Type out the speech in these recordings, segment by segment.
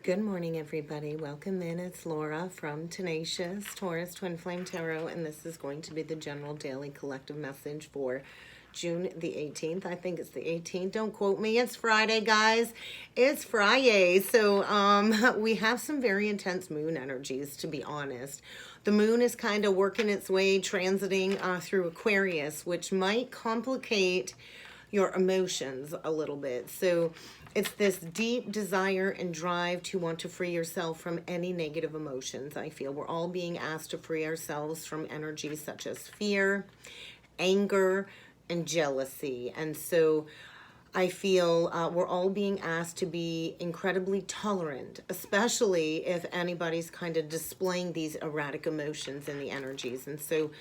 Good morning, everybody. Welcome in. It's Laura from Tenacious Taurus Twin Flame Tarot, and this is going to be the general daily collective message for June the 18th. I think it's the 18th. Don't quote me. It's Friday, guys. It's Friday. So we have some very intense moon energies, to be honest. The moon is kind of working its way, transiting through Aquarius, which might complicate your emotions a little bit. So it's this deep desire and drive to want to free yourself from any negative emotions. I feel we're all being asked to free ourselves from energies such as fear, anger, and jealousy. And so I feel we're all being asked to be incredibly tolerant, especially if anybody's kind of displaying these erratic emotions in the energies. And so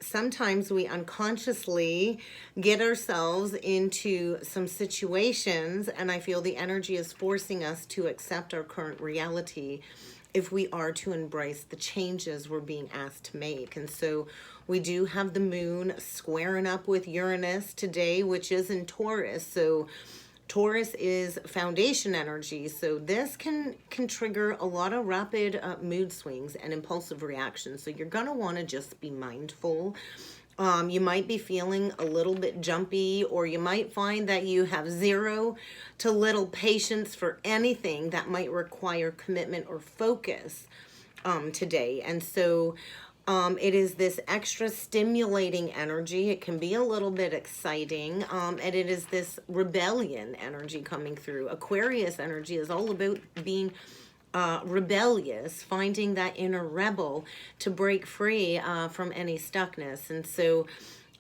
sometimes we unconsciously get ourselves into some situations, and I feel the energy is forcing us to accept our current reality if we are to embrace the changes we're being asked to make. And so we do have the moon squaring up with Uranus today, which is in Taurus. So Taurus is foundation energy, so this can trigger a lot of rapid mood swings and impulsive reactions. So you're going to want to just be mindful. You might be feeling a little bit jumpy, or you might find that you have zero to little patience for anything that might require commitment or focus today. And so it is this extra stimulating energy. It can be a little bit exciting, and it is this rebellion energy coming through. Aquarius energy is all about being rebellious, finding that inner rebel to break free from any stuckness. And so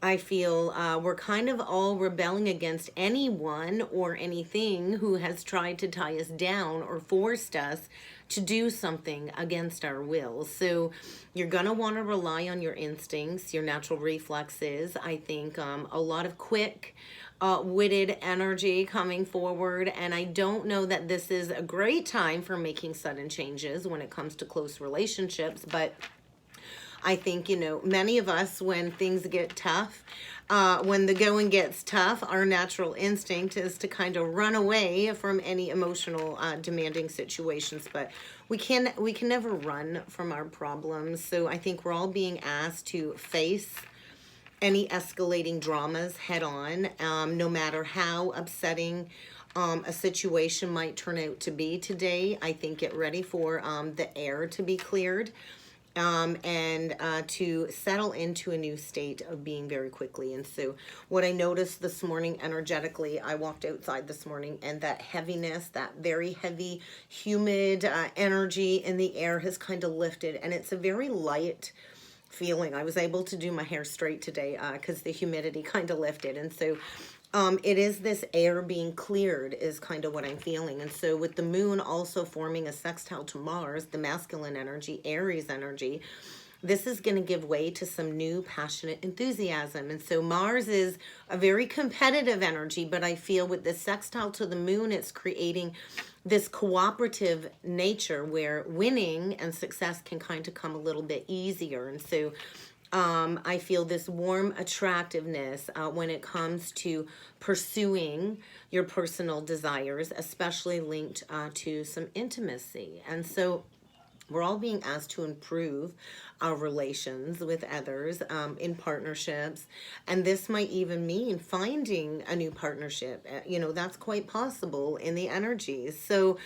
I feel we're kind of all rebelling against anyone or anything who has tried to tie us down or forced us to do something against our will. So you're going to want to rely on your instincts, your natural reflexes. I think a lot of quick witted energy coming forward, and I don't know that this is a great time for making sudden changes when it comes to close relationships, but I think, many of us, when things get tough, when the going gets tough, our natural instinct is to kind of run away from any emotional demanding situations, but we can never run from our problems. So I think we're all being asked to face any escalating dramas head on, no matter how upsetting a situation might turn out to be today. I think get ready for the air to be cleared. And to settle into a new state of being very quickly. And so what I noticed this morning energetically, I walked outside this morning, and that heaviness, that very heavy, humid energy in the air has kind of lifted, and it's a very light feeling. I was able to do my hair straight today because the humidity kind of lifted. And so it is this air being cleared is kind of what I'm feeling. And so with the moon also forming a sextile to Mars, the masculine energy, Aries energy, this is going to give way to some new passionate enthusiasm. And so Mars is a very competitive energy, but I feel with the sextile to the moon, it's creating this cooperative nature where winning and success can kind of come a little bit easier. And so I feel this warm attractiveness when it comes to pursuing your personal desires, especially linked to some intimacy. And so we're all being asked to improve our relations with others in partnerships. And this might even mean finding a new partnership. That's quite possible in the energies. So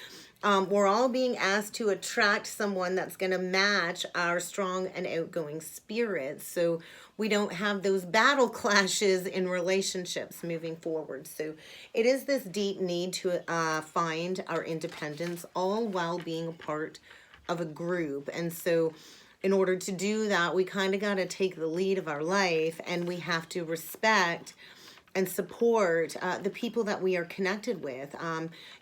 we're all being asked to attract someone that's going to match our strong and outgoing spirits, so we don't have those battle clashes in relationships moving forward. So it is this deep need to find our independence, all while being a part of a group. And so in order to do that, we kind of got to take the lead of our life, and we have to respect and support the people that we are connected with.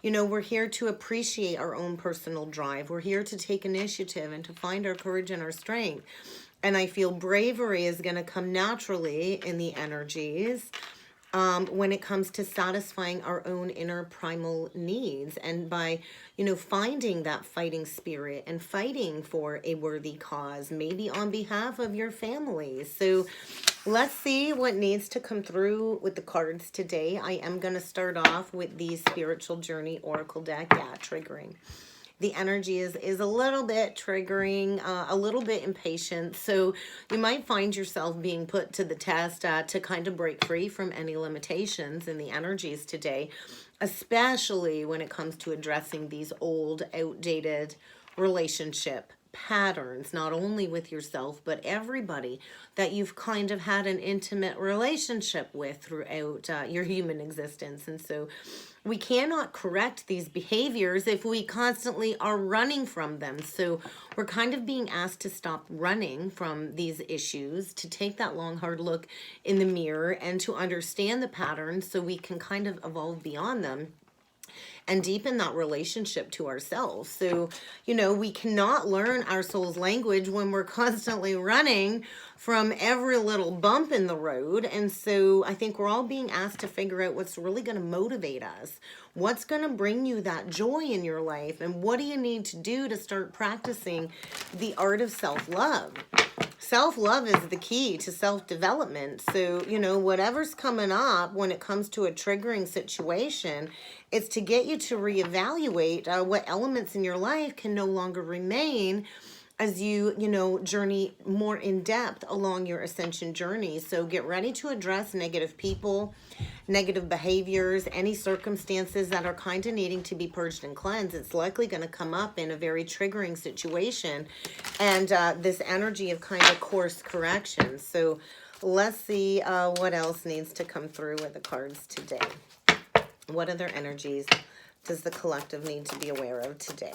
We're here to appreciate our own personal drive. We're here to take initiative and to find our courage and our strength. And I feel bravery is going to come naturally in the energies. when it comes to satisfying our own inner primal needs, and by, finding that fighting spirit and fighting for a worthy cause, maybe on behalf of your family. So let's see what needs to come through with the cards today. I am going to start off with the Spiritual Journey Oracle deck. Yeah, triggering. The energy is a little bit triggering, a little bit impatient. So you might find yourself being put to the test to kind of break free from any limitations in the energies today, especially when it comes to addressing these old, outdated relationship patterns, not only with yourself, but everybody that you've kind of had an intimate relationship with throughout your human existence. And so we cannot correct these behaviors if we constantly are running from them. So we're kind of being asked to stop running from these issues, to take that long, hard look in the mirror and to understand the patterns so we can kind of evolve beyond them and deepen that relationship to ourselves. So, we cannot learn our soul's language when we're constantly running from every little bump in the road. And so I think we're all being asked to figure out what's really going to motivate us. What's going to bring you that joy in your life? And what do you need to do to start practicing the art of self-love? Self-love is the key to self-development. So, whatever's coming up when it comes to a triggering situation, it's to get you to reevaluate what elements in your life can no longer remain as you, journey more in depth along your ascension journey. So get ready to address negative people, negative behaviors, any circumstances that are kind of needing to be purged and cleansed. It's likely going to come up in a very triggering situation, and this energy of kind of course correction. So let's see what else needs to come through with the cards today. What other energies does the collective need to be aware of today?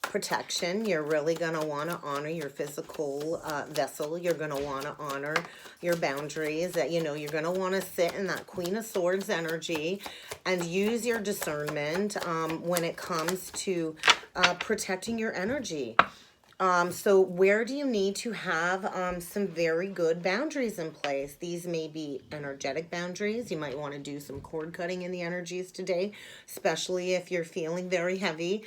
Protection. You're really going to want to honor your physical vessel. You're going to want to honor your boundaries. That you're going to want to sit in that Queen of Swords energy and use your discernment when it comes to protecting your energy. So where do you need to have some very good boundaries in place? These may be energetic boundaries. You might want to do some cord cutting in the energies today, especially if you're feeling very heavy.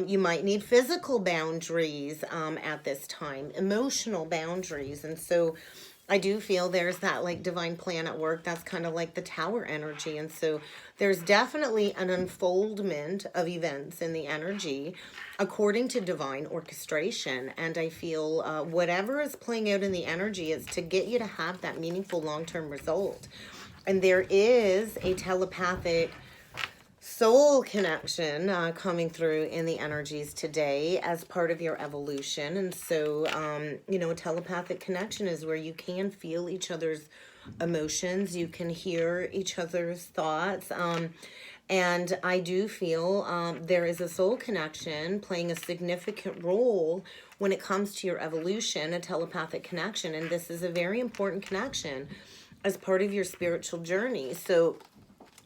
You might need physical boundaries at this time, emotional boundaries. And so I do feel there's that like divine plan at work. That's kind of like the tower energy. And so there's definitely an unfoldment of events in the energy according to divine orchestration. And I feel whatever is playing out in the energy is to get you to have that meaningful long-term result. And there is a telepathic soul connection coming through in the energies today as part of your evolution. And so, a telepathic connection is where you can feel each other's emotions. You can hear each other's thoughts. And I do feel there is a soul connection playing a significant role when it comes to your evolution, a telepathic connection. And this is a very important connection as part of your spiritual journey. So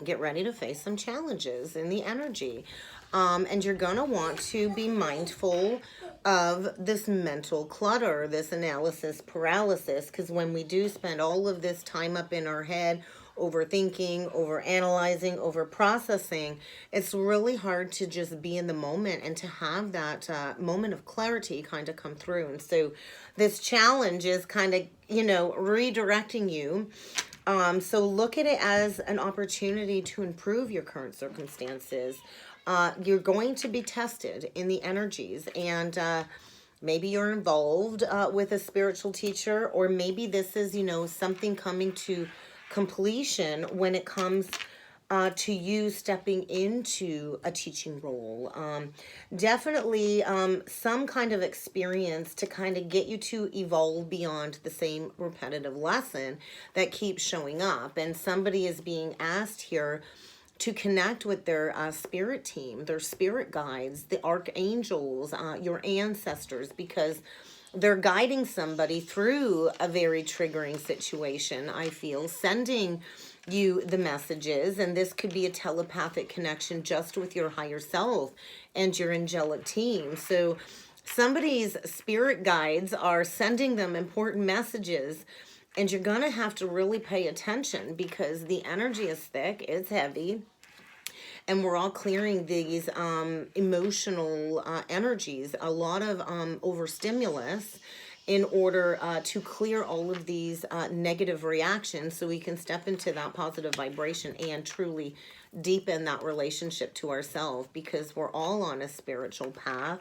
get ready to face some challenges in the energy. And you're going to want to be mindful of this mental clutter, this analysis paralysis, because when we do spend all of this time up in our head, overthinking, overanalyzing, overprocessing, it's really hard to just be in the moment and to have that moment of clarity kind of come through. And so this challenge is kind of, redirecting you. So look at it as an opportunity to improve your current circumstances. You're going to be tested in the energies, and maybe you're involved with a spiritual teacher, or maybe this is, something coming to completion when it comes to you stepping into a teaching role. Definitely some kind of experience to kind of get you to evolve beyond the same repetitive lesson that keeps showing up. And somebody is being asked here to connect with their spirit team, their spirit guides, the archangels, your ancestors, because they're guiding somebody through a very triggering situation, I feel, sending you the messages. And this could be a telepathic connection just with your higher self and your angelic team. So somebody's spirit guides are sending them important messages And you're going to have to really pay attention because the energy is thick, it's heavy, and we're all clearing these emotional energies, a lot of overstimulus in order to clear all of these negative reactions so we can step into that positive vibration and truly deepen that relationship to ourselves, because we're all on a spiritual path.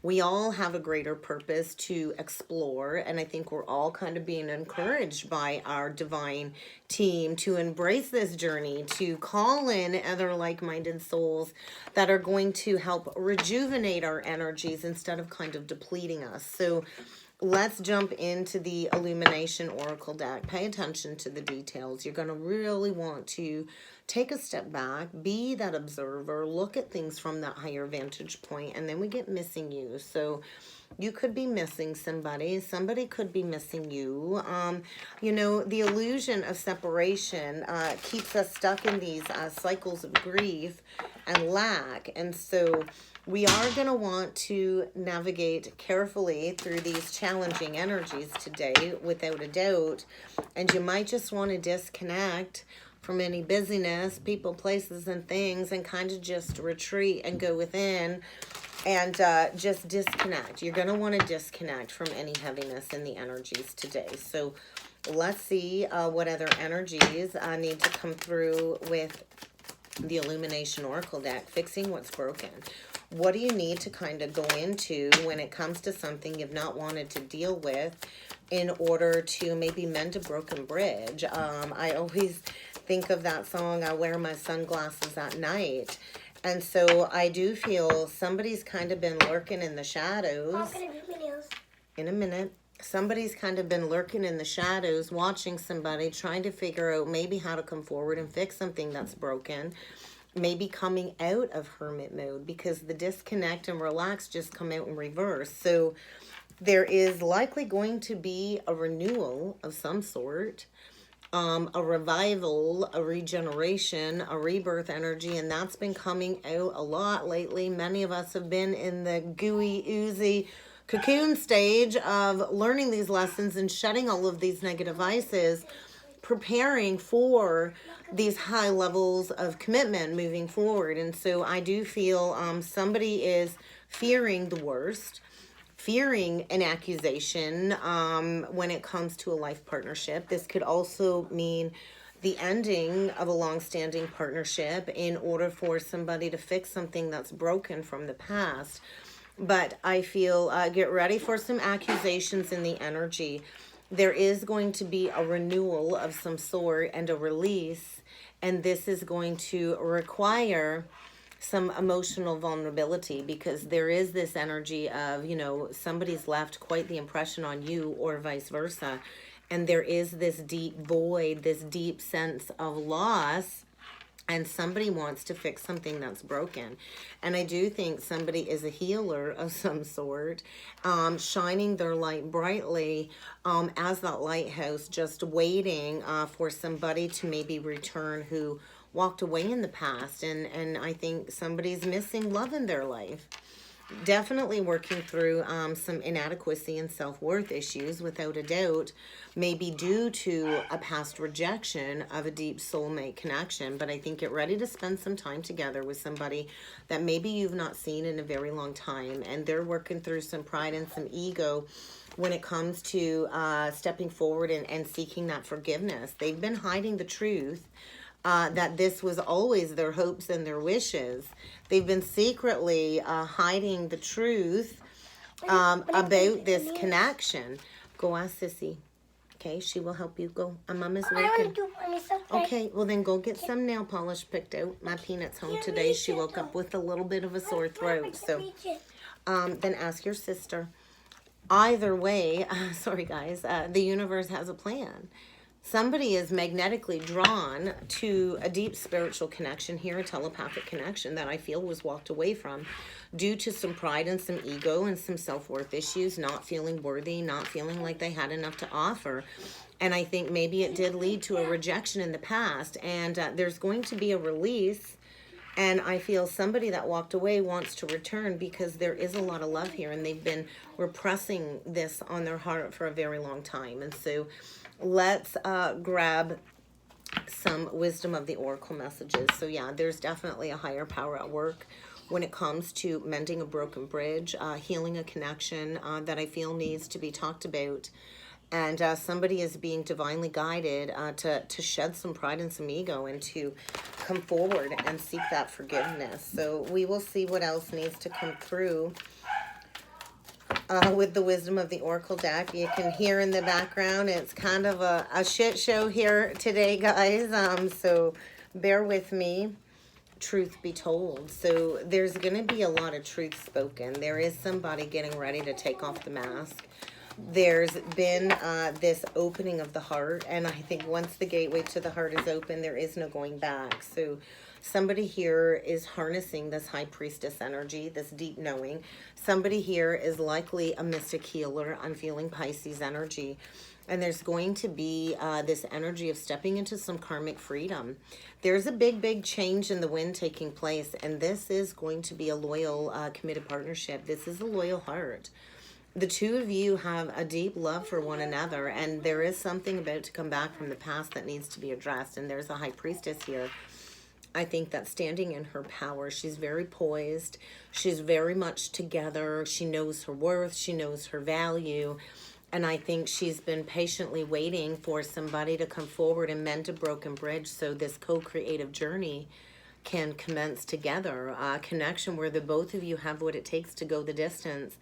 We all have a greater purpose to explore, and I think we're all kind of being encouraged by our divine team to embrace this journey, to call in other like-minded souls that are going to help rejuvenate our energies instead of kind of depleting us. So let's jump into the Illumination Oracle deck. Pay attention to the details. You're going to really want to take a step back, be that observer, look at things from that higher vantage point, and then we get missing you. So you could be missing somebody. Somebody could be missing you. You know, the illusion of separation keeps us stuck in these cycles of grief and lack. And so we are going to want to navigate carefully through these challenging energies today, without a doubt. And you might just want to disconnect from any busyness, people, places, and things, and kind of just retreat and go within and just disconnect. You're going to want to disconnect from any heaviness in the energies today. So let's see what other energies need to come through with the Illumination Oracle deck. Fixing what's broken. What do you need to kind of go into when it comes to something you've not wanted to deal with in order to maybe mend a broken bridge? I always think of that song, I Wear My Sunglasses at Night. And so I do feel somebody's kind of been lurking in the shadows. In a minute. Somebody's kind of been lurking in the shadows, watching somebody, trying to figure out maybe how to come forward and fix something that's broken. Maybe coming out of hermit mode, because the disconnect and relax just come out in reverse. So there is likely going to be a renewal of some sort. A revival, a regeneration, a rebirth energy, and that's been coming out a lot lately. Many of us have been in the gooey, oozy cocoon stage of learning these lessons and shedding all of these negative vices, preparing for these high levels of commitment moving forward. And so I do feel somebody is fearing the worst, fearing an accusation when it comes to a life partnership. This could also mean the ending of a long-standing partnership in order for somebody to fix something that's broken from the past. But I feel get ready for some accusations in the energy. There is going to be a renewal of some sort and a release, and this is going to require some emotional vulnerability, because there is this energy of, you know, somebody's left quite the impression on you or vice versa. And there is this deep void, this deep sense of loss, and somebody wants to fix something that's broken. And I do think somebody is a healer of some sort, shining their light brightly as that lighthouse, just waiting for somebody to maybe return who walked away in the past. And I think somebody's missing love in their life. Definitely working through some inadequacy and self-worth issues, without a doubt, maybe due to a past rejection of a deep soulmate connection. But I think get ready to spend some time together with somebody that maybe you've not seen in a very long time, and they're working through some pride and some ego when it comes to stepping forward and seeking that forgiveness. They've been hiding the truth that this was always their hopes and their wishes. They've been secretly hiding the truth about this connection. Go ask Sissy. Okay, she will help you. Go. Mama's working. I want to do for myself. Okay, well then go get some nail polish picked out. My Peanut's home today. She woke up with a little bit of a sore throat. So then ask your sister. Either way, sorry guys, the universe has a plan. Somebody is magnetically drawn to a deep spiritual connection here, a telepathic connection that I feel was walked away from due to some pride and some ego and some self-worth issues, not feeling worthy, not feeling like they had enough to offer. And I think maybe it did lead to a rejection in the past, and there's going to be a release. And I feel somebody that walked away wants to return, because there is a lot of love here, and they've been repressing this on their heart for a very long time. And so let's grab some wisdom of the oracle messages. So yeah, there's definitely a higher power at work when it comes to mending a broken bridge, healing a connection that I feel needs to be talked about. And somebody is being divinely guided to shed some pride and some ego and to come forward and seek that forgiveness. So we will see what else needs to come through with the wisdom of the oracle deck. You can hear in the background, it's kind of a shit show here today, guys. So bear with me. Truth be told. So there's going to be a lot of truth spoken. There is somebody getting ready to take off the mask. There's been this opening of the heart, and I think once the gateway to the heart is open, there is no going back. So somebody here is harnessing this high priestess energy, this deep knowing. Somebody here is likely a mystic healer. I'm feeling Pisces energy. And there's going to be this energy of stepping into some karmic freedom. There's a big, big change in the wind taking place, and this is going to be a loyal, committed partnership. This is a loyal heart. The two of you have a deep love for one another, and there is something about to come back from the past that needs to be addressed. And there's a high priestess here, I think, that's standing in her power. She's very poised. She's very much together. She knows her worth. She knows her value. And I think she's been patiently waiting for somebody to come forward and mend a broken bridge so this co-creative journey can commence together. A connection where the both of you have what it takes to go the distance.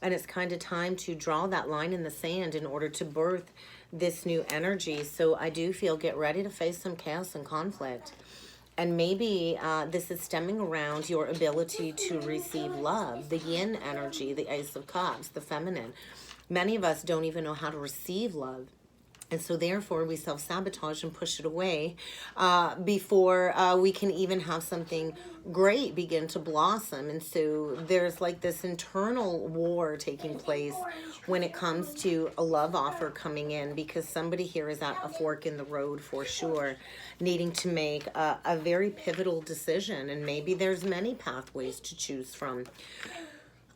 And it's kind of time to draw that line in the sand in order to birth this new energy. So I do feel, get ready to face some chaos and conflict. And maybe this is stemming around your ability to receive love, the yin energy, the Ace of Cups, the feminine. Many of us don't even know how to receive love. And so therefore we self-sabotage and push it away before we can even have something great begin to blossom. And so there's like this internal war taking place when it comes to a love offer coming in, because somebody here is at a fork in the road for sure, needing to make a very pivotal decision. And maybe there's many pathways to choose from.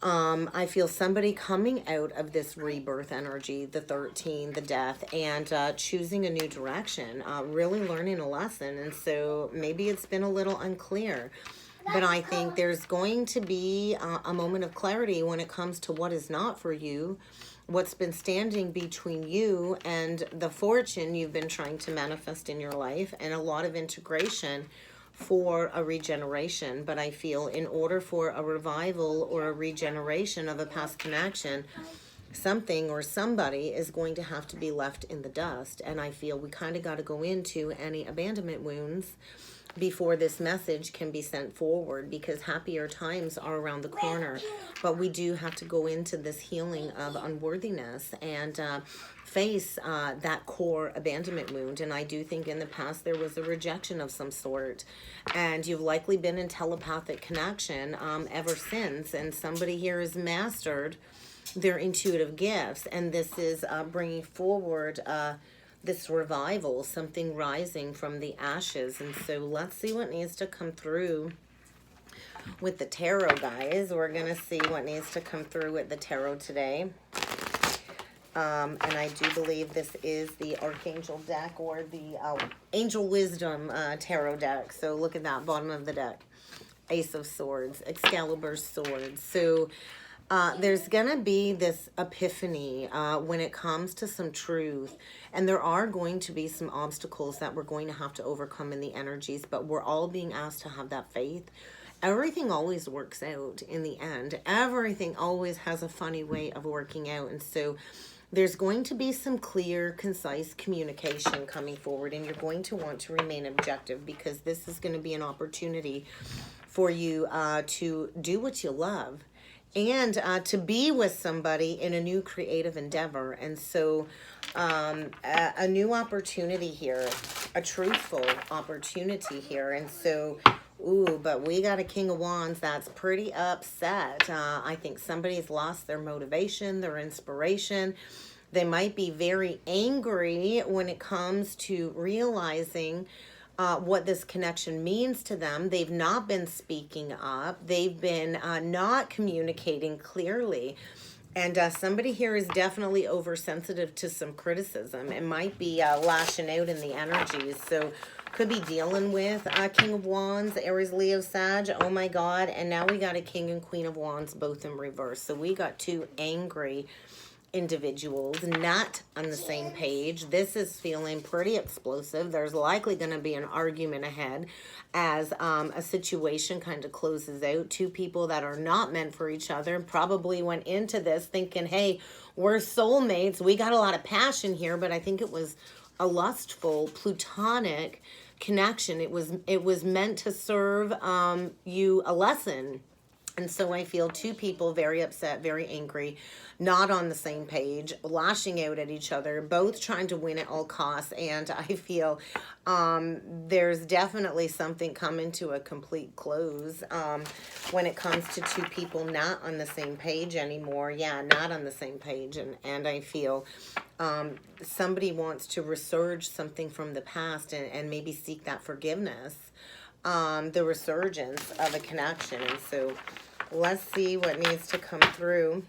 I feel somebody coming out of this rebirth energy, the 13, the death, and choosing a new direction, really learning a lesson. And so maybe it's been a little unclear, but I think there's going to be a moment of clarity when it comes to what is not for you, what's been standing between you and the fortune you've been trying to manifest in your life, and a lot of integration for a regeneration. But I feel in order for a revival or a regeneration of a past connection, something or somebody is going to have to be left in the dust. And I feel we kind of got to go into any abandonment wounds before this message can be sent forward, because happier times are around the corner. But we do have to go into this healing of unworthiness and face that core abandonment wound. And I do think in the past there was a rejection of some sort, and you've likely been in telepathic connection ever since. And somebody here has mastered their intuitive gifts, and this is bringing forward this revival, something rising from the ashes. And so let's see what needs to come through with the tarot, guys. We're going to see what needs to come through with the tarot today. And I do believe this is the Archangel deck, or the Angel Wisdom tarot deck. So look at that, bottom of the deck. Ace of Swords, Excalibur's swords. So there's going to be this epiphany when it comes to some truth. And there are going to be some obstacles that we're going to have to overcome in the energies, but we're all being asked to have that faith. Everything always works out in the end. Everything always has a funny way of working out. And so there's going to be some clear, concise communication coming forward, and you're going to want to remain objective, because this is going to be an opportunity for you to do what you love, and to be with somebody in a new creative endeavor. And so a new opportunity here, a truthful opportunity here. And so, ooh, but we got a King of Wands that's pretty upset. I think somebody's lost their motivation, their inspiration. They might be very angry when it comes to realizing what this connection means to them. They've not been speaking up. They've been not communicating clearly. And somebody here is definitely oversensitive to some criticism. It might be lashing out in the energies. So could be dealing with King of Wands, Aries, Leo, Sag. Oh my God. And now we got a King and Queen of Wands both in reverse. So we got two angry individuals not on the same page. This is feeling pretty explosive. There's likely going to be an argument ahead as a situation kind of closes out. Two people that are not meant for each other probably went into this thinking, hey, we're soulmates. We got a lot of passion here, but I think it was a lustful, plutonic connection. It was meant to serve you a lesson. And so I feel two people very upset, very angry, not on the same page, lashing out at each other, both trying to win at all costs. And I feel there's definitely something coming to a complete close when it comes to two people not on the same page anymore. Yeah, not on the same page. And I feel somebody wants to resurge something from the past and maybe seek that forgiveness. The resurgence of a connection. And so let's see what needs to come through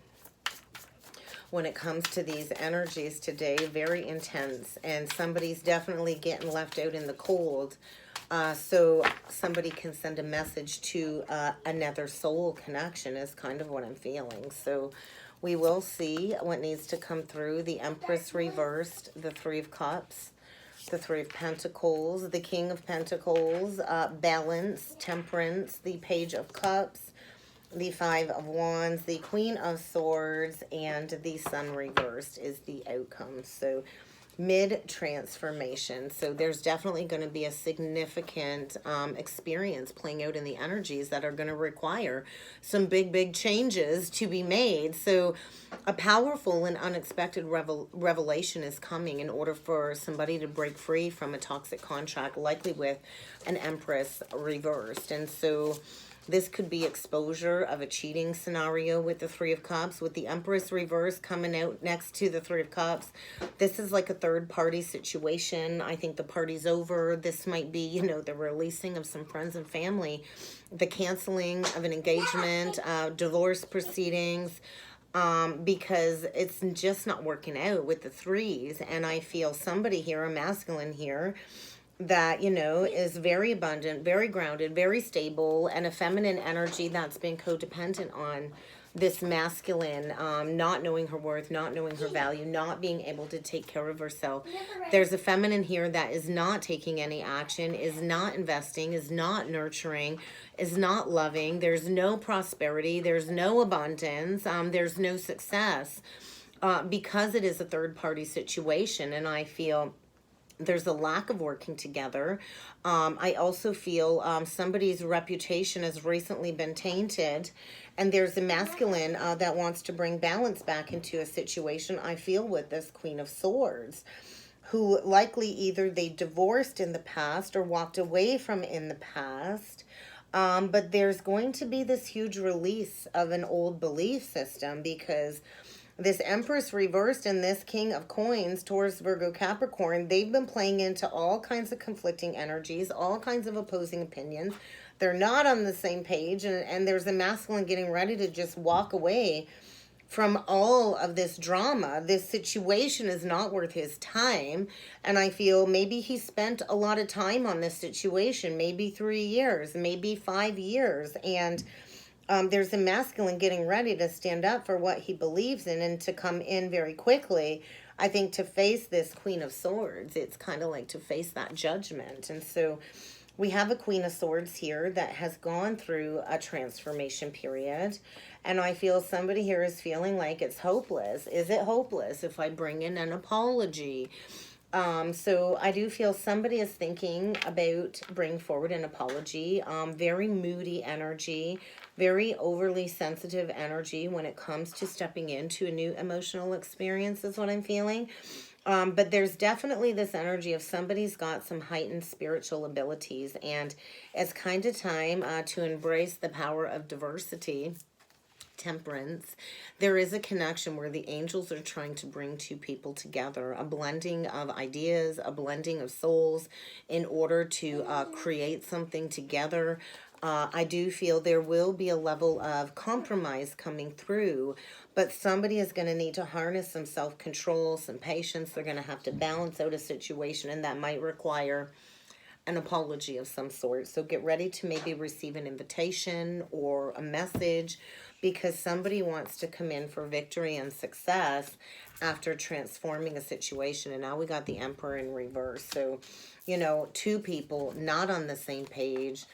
when it comes to these energies today. Very intense, and somebody's definitely getting left out in the cold. So somebody can send a message to another soul connection is kind of what I'm feeling. So we will see what needs to come through. The Empress reversed, the Three of Cups, the Three of Pentacles, the King of Pentacles, Balance, Temperance, the Page of Cups, the Five of Wands, the Queen of Swords, and the Sun reversed is the outcome. So mid-transformation. So there's definitely going to be a significant experience playing out in the energies that are going to require some big changes to be made. So a powerful and unexpected revelation is coming in order for somebody to break free from a toxic contract, likely with an Empress reversed. And so this could be exposure of a cheating scenario with the Three of Cups, with the Empress reverse coming out next to the Three of Cups. This is like a third-party situation. I think the party's over. This might be, you know, the releasing of some friends and family, the canceling of an engagement, divorce proceedings, because it's just not working out with the threes. And I feel somebody here, a masculine here, that, you know, is very abundant, very grounded, very stable, and a feminine energy that's been codependent on this masculine, not knowing her worth, not knowing her value, not being able to take care of herself. There's a feminine here that is not taking any action, is not investing, is not nurturing, is not loving. There's no prosperity. There's no abundance. There's no success because it is a third-party situation. And I feel there's a lack of working together. I also feel somebody's reputation has recently been tainted, and there's a masculine that wants to bring balance back into a situation, I feel, with this Queen of Swords, who likely either they divorced in the past or walked away from in the past. But there's going to be this huge release of an old belief system, because this Empress reversed and this King of Coins, Taurus, Virgo, Capricorn, they've been playing into all kinds of conflicting energies, all kinds of opposing opinions. They're not on the same page, and there's a masculine getting ready to just walk away from all of this drama. This situation is not worth his time, and I feel maybe he spent a lot of time on this situation, maybe 3 years, maybe 5 years, and there's a masculine getting ready to stand up for what he believes in and to come in very quickly. I think to face this Queen of Swords, it's kind of like to face that judgment. And so we have a Queen of Swords here that has gone through a transformation period. And I feel somebody here is feeling like it's hopeless. Is it hopeless if I bring in an apology? So I do feel somebody is thinking about bringing forward an apology. Very moody energy, very overly sensitive energy when it comes to stepping into a new emotional experience is what I'm feeling. But there's definitely this energy of somebody's got some heightened spiritual abilities, and it's kind of time to embrace the power of diversity, Temperance. There is a connection where the angels are trying to bring two people together, a blending of ideas, a blending of souls in order to create something together. I do feel there will be a level of compromise coming through, but somebody is going to need to harness some self-control, some patience. They're going to have to balance out a situation, and that might require an apology of some sort. So get ready to maybe receive an invitation or a message, because somebody wants to come in for victory and success after transforming a situation. And now we got the Emperor in reverse. So, you know, two people not on the same page.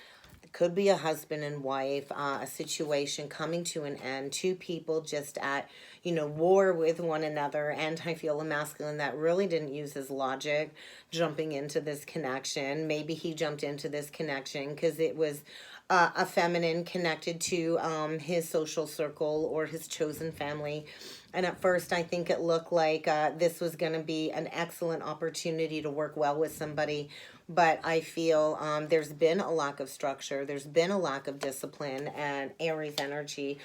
It could be a husband and wife, a situation coming to an end, two people just at, you know, war with one another. And I feel a masculine that really didn't use his logic jumping into this connection. Maybe he jumped into this connection because it was a feminine connected to his social circle or his chosen family. And at first, I think it looked like this was going to be an excellent opportunity to work well with somebody. But I feel there's been a lack of structure. There's been a lack of discipline and Aries energy.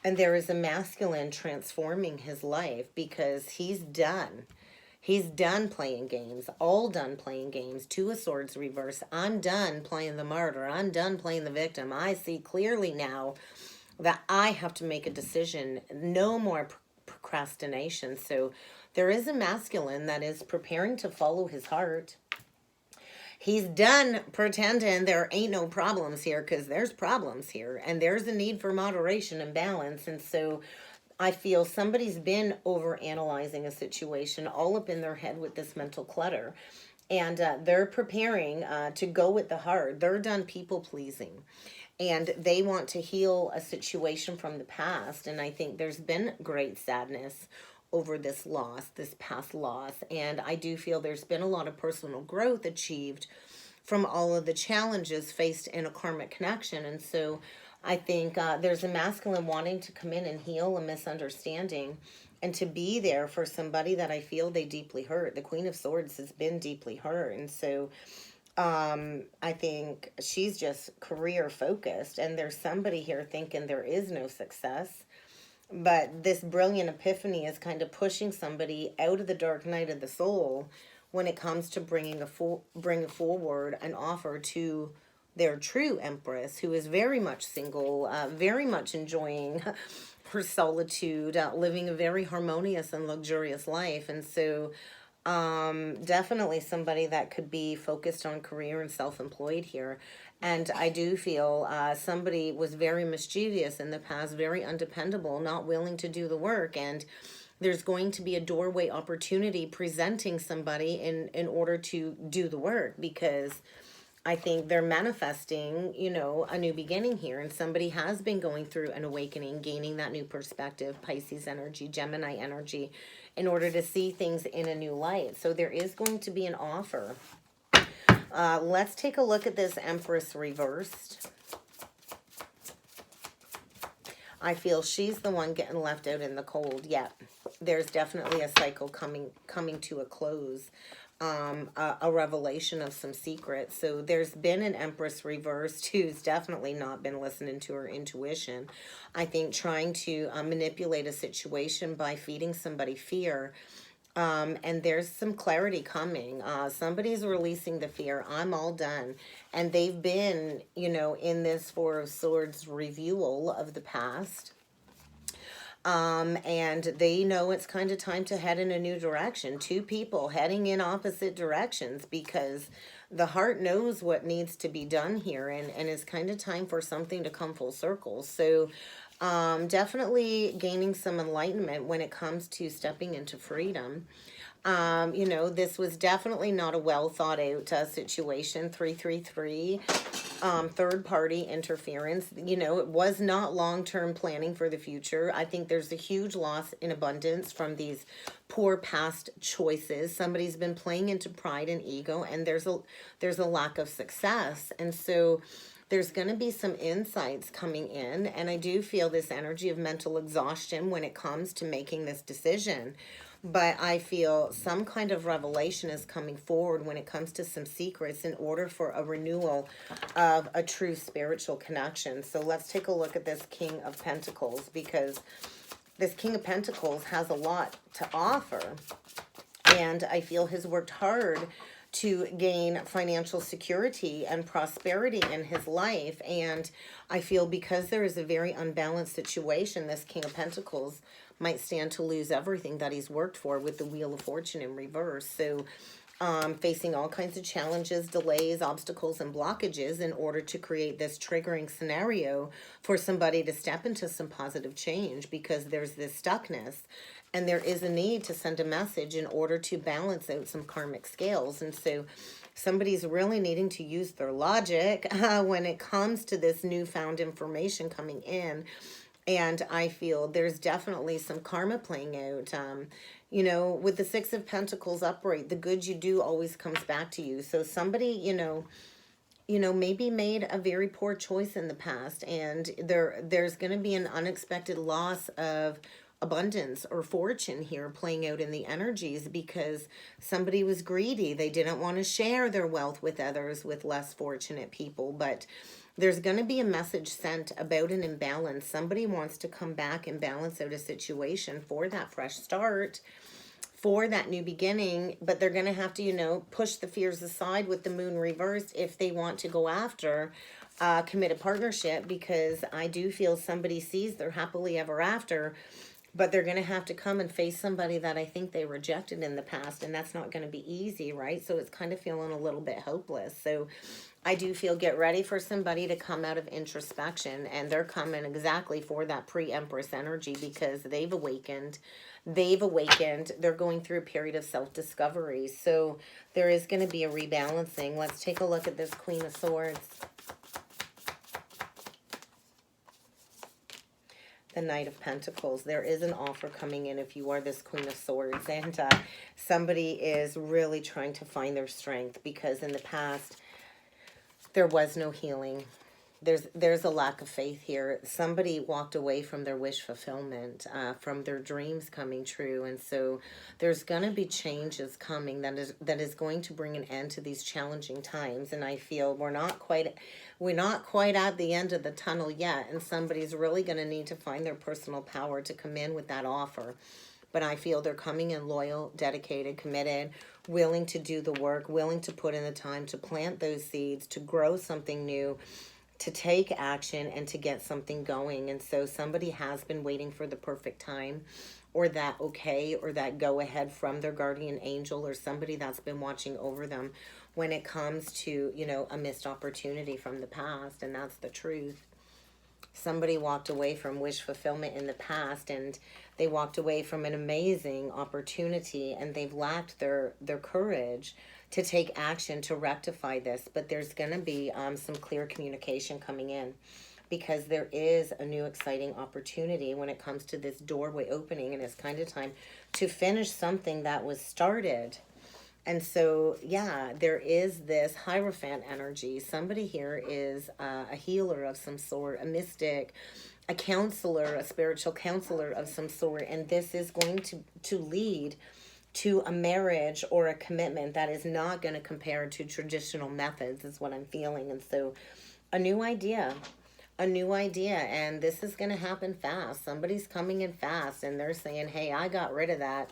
And there is a masculine transforming his life because he's done. He's done playing games, all done playing games. Two of Swords reverse. I'm done playing the martyr. I'm done playing the victim. I see clearly now that I have to make a decision. No more procrastination. So there is a masculine that is preparing to follow his heart. He's done pretending there ain't no problems here, because there's problems here. And there's a need for moderation and balance. And so I feel somebody's been over-analyzing a situation all up in their head with this mental clutter. And they're preparing to go with the heart. They're done people-pleasing. And they want to heal a situation from the past. And I think there's been great sadness over this loss, this past loss. And I do feel there's been a lot of personal growth achieved from all of the challenges faced in a karmic connection. And so I think there's a masculine wanting to come in and heal a misunderstanding and to be there for somebody that I feel they deeply hurt. The Queen of Swords has been deeply hurt. And so I think she's just career focused, and there's somebody here thinking there is no success. But this brilliant epiphany is kind of pushing somebody out of the dark night of the soul when it comes to bringing forward an offer to their true Empress, who is very much single, very much enjoying her solitude, living a very harmonious and luxurious life. And so definitely somebody that could be focused on career and self-employed here. And I do feel somebody was very mischievous in the past, very undependable, not willing to do the work. And there's going to be a doorway opportunity presenting somebody in order to do the work, because I think they're manifesting, you know, a new beginning here. And somebody has been going through an awakening, gaining that new perspective, Pisces energy, Gemini energy, in order to see things in a new light. So there is going to be an offer. Let's take a look at this Empress reversed. I feel she's the one getting left out in the cold. Yeah, there's definitely a cycle coming to a close. A revelation of some secrets. So there's been an Empress reversed who's definitely not been listening to her intuition. I think trying to manipulate a situation by feeding somebody fear. And there's some clarity coming. Somebody's releasing the fear. I'm all done. And they've been, you know, in this Four of Swords reviewal of the past. And they know it's kind of time to head in a new direction. Two people heading in opposite directions, because the heart knows what needs to be done here, and it's kind of time for something to come full circle. So definitely gaining some enlightenment when it comes to stepping into freedom. You know, this was definitely not a well thought out situation. 333, third party interference. You know, it was not long-term planning for the future. I think there's a huge loss in abundance from these poor past choices. Somebody's been playing into pride and ego, and there's a lack of success. And so there's going to be some insights coming in, and I do feel this energy of mental exhaustion when it comes to making this decision. but I feel some kind of revelation is coming forward when it comes to some secrets in order for a renewal of a true spiritual connection. So let's take a look at this King of Pentacles, because this King of Pentacles has a lot to offer, and I feel has worked hard to gain financial security and prosperity in his life. And I feel because there is a very unbalanced situation, this King of Pentacles might stand to lose everything that he's worked for with the Wheel of Fortune in reverse. So facing all kinds of challenges, delays, obstacles, and blockages in order to create this triggering scenario for somebody to step into some positive change, because there's this stuckness and there is a need to send a message in order to balance out some karmic scales. And so somebody's really needing to use their logic when it comes to this newfound information coming in. And I feel there's definitely some karma playing out. You know, with the Six of Pentacles upright, the good you do always comes back to you. So somebody, maybe made a very poor choice in the past, and there's going to be an unexpected loss of abundance or fortune here playing out in the energies, because somebody was greedy. They didn't want to share their wealth with others, with less fortunate people. But there's going to be a message sent about an imbalance. Somebody wants to come back and balance out a situation for that fresh start, for that new beginning, but they're going to have to, push the fears aside with the moon reversed if they want to go after a committed partnership, because I do feel somebody sees their happily ever after, but they're going to have to come and face somebody that I think they rejected in the past, and that's not going to be easy, right? So it's kind of feeling a little bit hopeless. So I do feel get ready for somebody to come out of introspection, and they're coming exactly for that pre-Empress energy, because they've awakened. They're going through a period of self-discovery. So there is going to be a rebalancing. Let's take a look at this Queen of Swords. The Knight of Pentacles. There is an offer coming in if you are this Queen of Swords, and somebody is really trying to find their strength, because in the past there was no healing. There's a lack of faith here. Somebody walked away from their wish fulfillment, from their dreams coming true, and so there's going to be changes coming that is going to bring an end to these challenging times. And I feel we're not quite at the end of the tunnel yet, and somebody's really going to need to find their personal power to come in with that offer. But I feel they're coming in loyal, dedicated, committed, willing to do the work, willing to put in the time to plant those seeds, to grow something new, to take action, and to get something going. And so somebody has been waiting for the perfect time, or that okay, or that go ahead from their guardian angel, or somebody that's been watching over them when it comes to, a missed opportunity from the past. And that's the truth. Somebody walked away from wish fulfillment in the past, and they walked away from an amazing opportunity, and they've lacked their courage to take action to rectify this. But there's going to be some clear communication coming in, because there is a new exciting opportunity when it comes to this doorway opening, and it's kind of time to finish something that was started. And so, yeah, there is this Hierophant energy. Somebody here is a healer of some sort, a mystic, a counselor, a spiritual counselor of some sort. And this is going to lead to a marriage or a commitment that is not going to compare to traditional methods, is what I'm feeling. And so a new idea, and this is going to happen fast. Somebody's coming in fast, and they're saying, hey, I got rid of that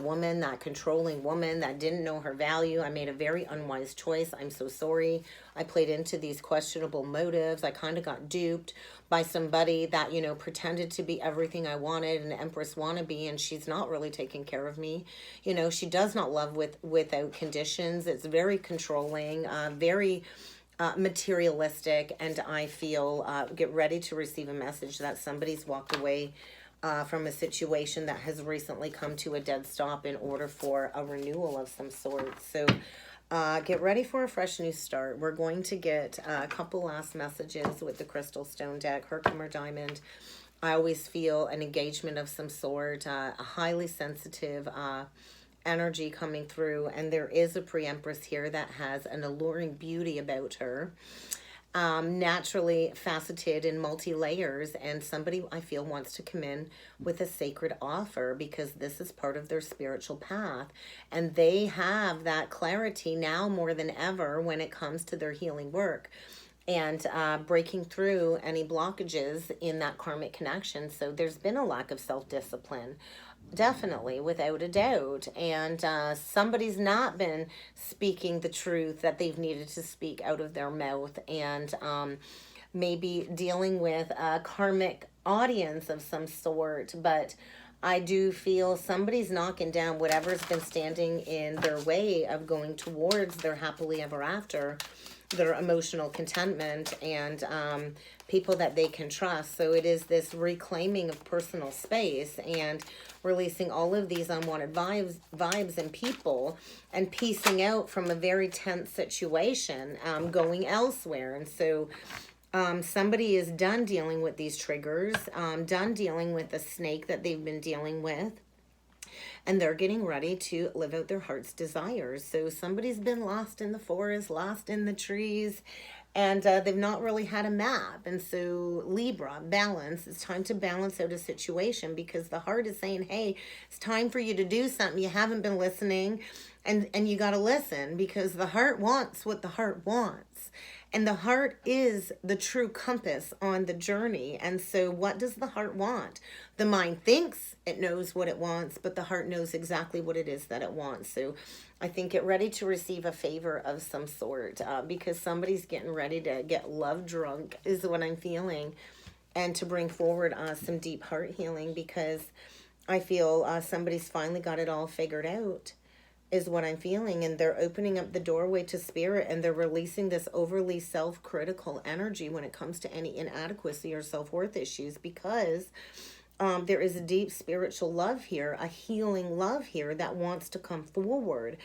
woman, that controlling woman that didn't know her value. I made a very unwise choice. I'm so sorry. I played into these questionable motives. I kind of got duped by somebody that, pretended to be everything I wanted, an Empress wannabe, and she's not really taking care of me. She does not love without conditions. It's very controlling, very materialistic, and I feel get ready to receive a message that somebody's walked away from a situation that has recently come to a dead stop in order for a renewal of some sort. So get ready for a fresh new start. We're going to get a couple last messages with the Crystal Stone deck, Herkimer Diamond. I always feel an engagement of some sort, a highly sensitive energy coming through, and there is a pre-Empress here that has an alluring beauty about her. naturally faceted and multi-layers, and somebody I feel wants to come in with a sacred offer because this is part of their spiritual path, and they have that clarity now more than ever when it comes to their healing work and breaking through any blockages in that karmic connection. So there's been a lack of self-discipline, definitely, without a doubt. And somebody's not been speaking the truth that they've needed to speak out of their mouth, and maybe dealing with a karmic audience of some sort. But I do feel somebody's knocking down whatever's been standing in their way of going towards their happily ever after, their emotional contentment, and people that they can trust. So it is this reclaiming of personal space and releasing all of these unwanted vibes and people, and piecing out from a very tense situation, going elsewhere. And so somebody is done dealing with these triggers, done dealing with the snake that they've been dealing with, and they're getting ready to live out their heart's desires. So somebody's been lost in the forest, lost in the trees, and they've not really had a map. And so Libra, balance. It's time to balance out a situation because the heart is saying, hey, it's time for you to do something. You haven't been listening, and you got to listen because the heart wants what the heart wants. And the heart is the true compass on the journey. And so what does the heart want? The mind thinks it knows what it wants, but the heart knows exactly what it is that it wants. So I think get ready to receive a favor of some sort because somebody's getting ready to get love drunk is what I'm feeling, and to bring forward some deep heart healing because I feel somebody's finally got it all figured out is what I'm feeling, and they're opening up the doorway to spirit, and they're releasing this overly self-critical energy when it comes to any inadequacy or self-worth issues because there is a deep spiritual love here, a healing love here that wants to come forward,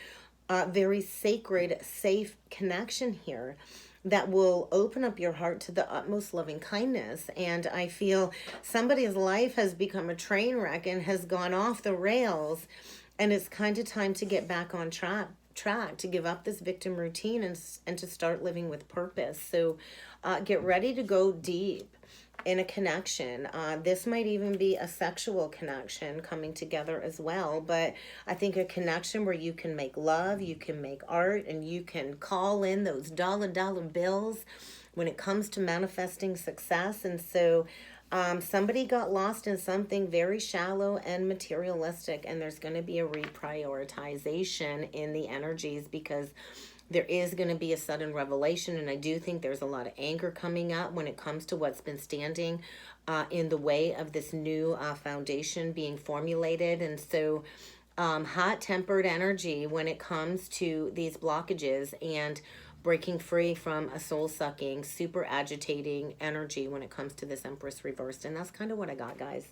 very sacred, safe connection here that will open up your heart to the utmost loving kindness. And I feel somebody's life has become a train wreck and has gone off the rails, and it's kind of time to get back on track, to give up this victim routine and to start living with purpose. So get ready to go deep in a connection. This might even be a sexual connection coming together as well, but I think a connection where you can make love, you can make art, and you can call in those dollar bills when it comes to manifesting success. And so somebody got lost in something very shallow and materialistic, and there's going to be a reprioritization in the energies because there is going to be a sudden revelation, and I do think there's a lot of anger coming up when it comes to what's been standing in the way of this new foundation being formulated. And so hot-tempered energy when it comes to these blockages, and breaking free from a soul-sucking, super agitating energy when it comes to this Empress reversed. And that's kind of what I got, guys.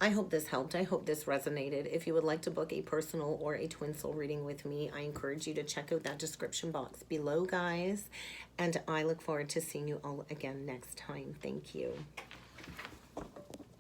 I hope this helped. I hope this resonated. If you would like to book a personal or a twin soul reading with me, I encourage you to check out that description box below, guys. And I look forward to seeing you all again next time. Thank you.